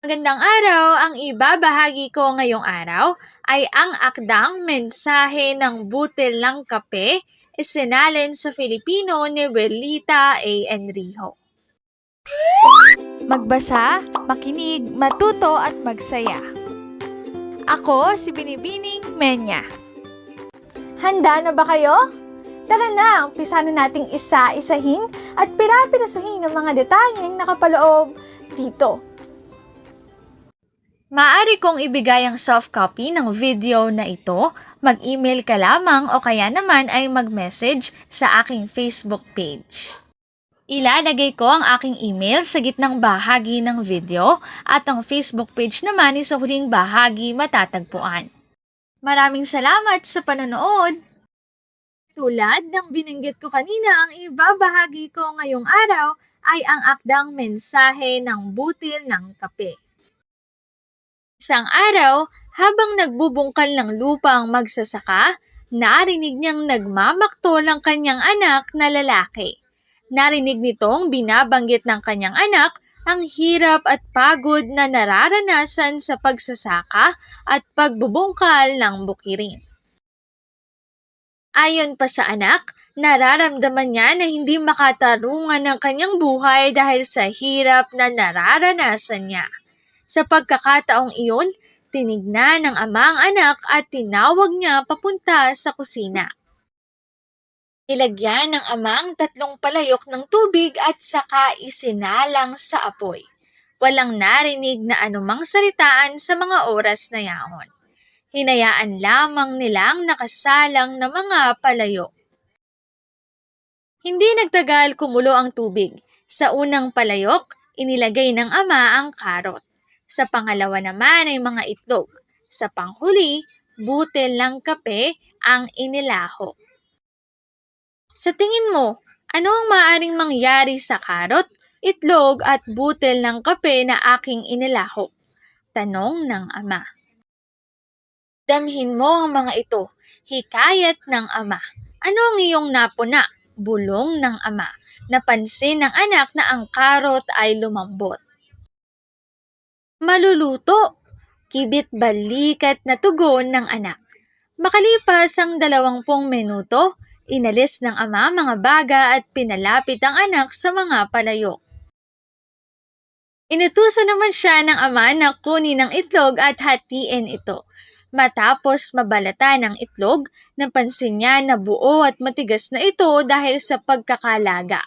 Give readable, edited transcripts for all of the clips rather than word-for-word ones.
Magandang araw! Ang ibabahagi ko ngayong araw ay ang akdang mensahe ng butil ng kape, isinalin sa Filipino ni Welita A. Enrijo. Magbasa, makinig, matuto at magsaya. Ako si Binibining Menya. Handa na ba kayo? Tara na, umpisa na nating isa-isahin at pirapirasuhin ang mga detalyeng nakapaloob dito. Maaari kong ibigay ang soft copy ng video na ito, mag-email ka lamang o kaya naman ay mag-message sa aking Facebook page. Ilalagay ko ang aking email sa gitnang bahagi ng video at ang Facebook page naman ay sa huling bahagi matatagpuan. Maraming salamat sa panonood! Tulad ng binanggit ko kanina, ang ibabahagi ko ngayong araw ay ang akdang mensahe ng butil ng kape. Isang araw, habang nagbubungkal ng lupa ang magsasaka, narinig niyang nagmamaktol ang kanyang anak na lalaki. Narinig nitong binabanggit ng kanyang anak ang hirap at pagod na nararanasan sa pagsasaka at pagbubungkal ng bukirin. Ayon pa sa anak, nararamdaman niya na hindi makatarungan ng kanyang buhay dahil sa hirap na nararanasan niya. Sa pagkakataong iyon, tinignan ng ama ang anak at tinawag niya papunta sa kusina. Nilagyan ng ama ang 3 palayok ng tubig at saka isinalang sa apoy. Walang narinig na anumang salitaan sa mga oras na yaon. Hinayaan lamang nilang nakasalang na mga palayok. Hindi nagtagal kumulo ang tubig. Sa unang palayok, inilagay ng ama ang karot. Sa pangalawa naman ay mga itlog. Sa panghuli, butil ng kape ang inilahok. Sa tingin mo, ano ang maaaring mangyari sa karot, itlog at butil ng kape na aking inilahok? Tanong ng ama. Damhin mo ang mga ito, hikayat ng ama. Ano ang iyong napuna? Bulong ng ama. Napansin ng anak na ang karot ay lumambot. Maluluto, kibit balikat na tugon ng anak. Makalipas ang 20 minuto, inalis ng ama mga baga at pinalapit ang anak sa mga palayok. Inutusan naman siya ng ama na kunin ang itlog at hatiin ito. Matapos mabalatan ang itlog, napansin niya na buo at matigas na ito dahil sa pagkakalaga.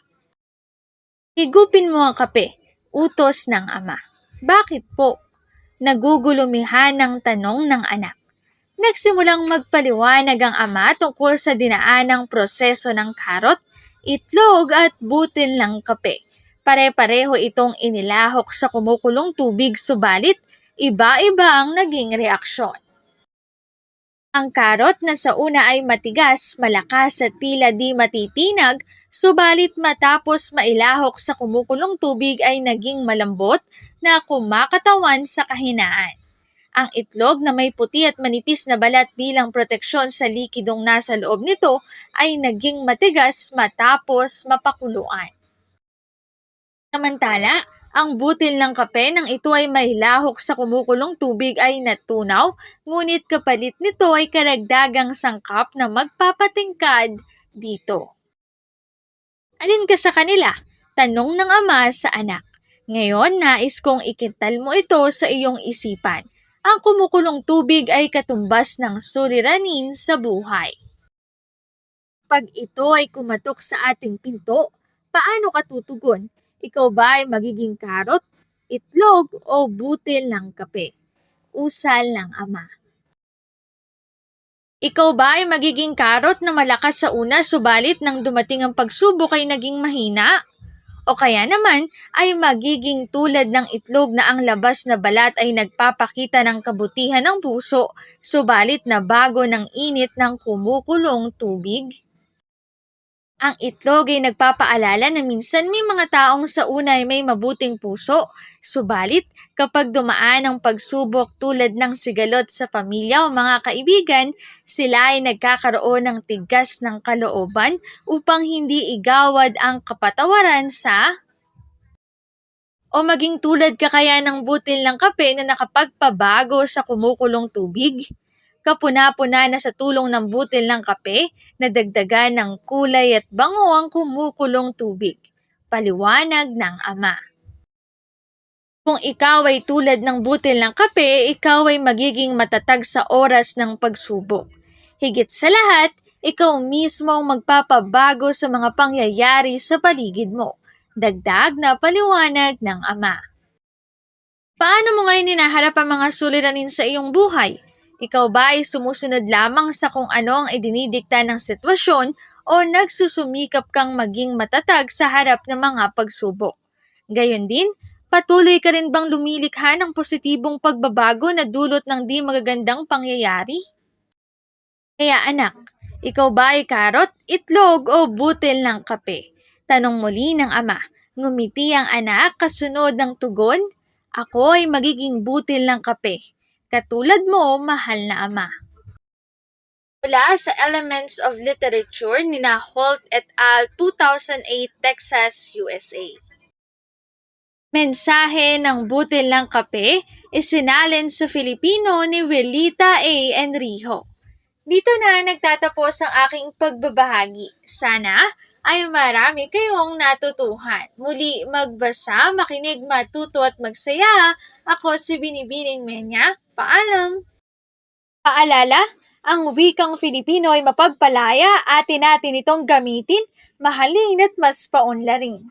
Higupin mo ang kape, utos ng ama. Bakit po? Nagugulumihan ng tanong ng anak. Nagsimulang magpaliwanag ang ama tungkol sa dinaanang proseso ng karot, itlog at butil ng kape. Pare-pareho itong inilahok sa kumukulong tubig subalit iba-iba ang naging reaksyon. Ang karot na sa una ay matigas, malakas at tila di matitinag, subalit matapos mailahok sa kumukulong tubig ay naging malambot na kumakatawan sa kahinaan. Ang itlog na may puti at manipis na balat bilang proteksyon sa likidong nasa loob nito ay naging matigas matapos mapakuluan. Samantala, ang butil ng kape nang ito ay mahilahok sa kumukulong tubig ay natunaw, ngunit kapalit nito ay karagdagang sangkap na magpapatingkad dito. Alin ka sa kanila? Tanong ng ama sa anak. Ngayon, nais kong ikintal mo ito sa iyong isipan. Ang kumukulong tubig ay katumbas ng suliranin sa buhay. Pag ito ay kumatok sa ating pinto, paano ka tutugon? Ikaw ba ay magiging karot, itlog o butil ng kape? Usal ng ama. Ikaw ba ay magiging karot na malakas sa una subalit nang dumating ang pagsubok ay naging mahina? O kaya naman ay magiging tulad ng itlog na ang labas na balat ay nagpapakita ng kabutihan ng puso subalit na bago ng init ng kumukulong tubig? Ang itlog ay nagpapaalala na minsan may mga taong sa una ay may mabuting puso, subalit kapag dumaan ang pagsubok tulad ng sigalot sa pamilya o mga kaibigan, sila ay nagkakaroon ng tigas ng kalooban upang hindi igawad ang kapatawaran sa O maging tulad ka kaya ng butil ng kape na nakapagpabago sa kumukulong tubig? Kapuna-puna na sa tulong ng butil ng kape, nadagdagan ng kulay at bango ang kumukulong tubig. Paliwanag ng Ama. Kung ikaw ay tulad ng butil ng kape, ikaw ay magiging matatag sa oras ng pagsubok. Higit sa lahat, ikaw mismo ang magpapabago sa mga pangyayari sa paligid mo. Dagdag na paliwanag ng Ama. Paano mo ngayon hinaharap ang mga suliranin sa iyong buhay? Ikaw ba ay sumusunod lamang sa kung ano ang idinidikta ng sitwasyon o nagsusumikap kang maging matatag sa harap ng mga pagsubok? Gayon din, patuloy ka rin bang lumilikha ng positibong pagbabago na dulot ng di magagandang pangyayari? Kaya anak, ikaw ba ay karot, itlog o butil ng kape? Tanong muli ng Ama. Ngumiti ang anak kasunod ng tugon, ako ay magiging butil ng kape. Katulad mo, mahal na Ama. Mula sa Elements of Literature ni Holt et al. 2008, Texas, USA. Mensahe ng butil ng kape, isinalin sa Filipino ni Welita A. Enrijo. Dito na nagtatapos ang aking pagbabahagi. Sana ay marami kayong natutuhan. Muli magbasa, makinig, matuto at magsaya. Ako si Binibining Menya. Paalam! Paalala, ang wikang Filipino ay mapagpalaya, atin natin itong gamitin, mahalin at mas paunlarin.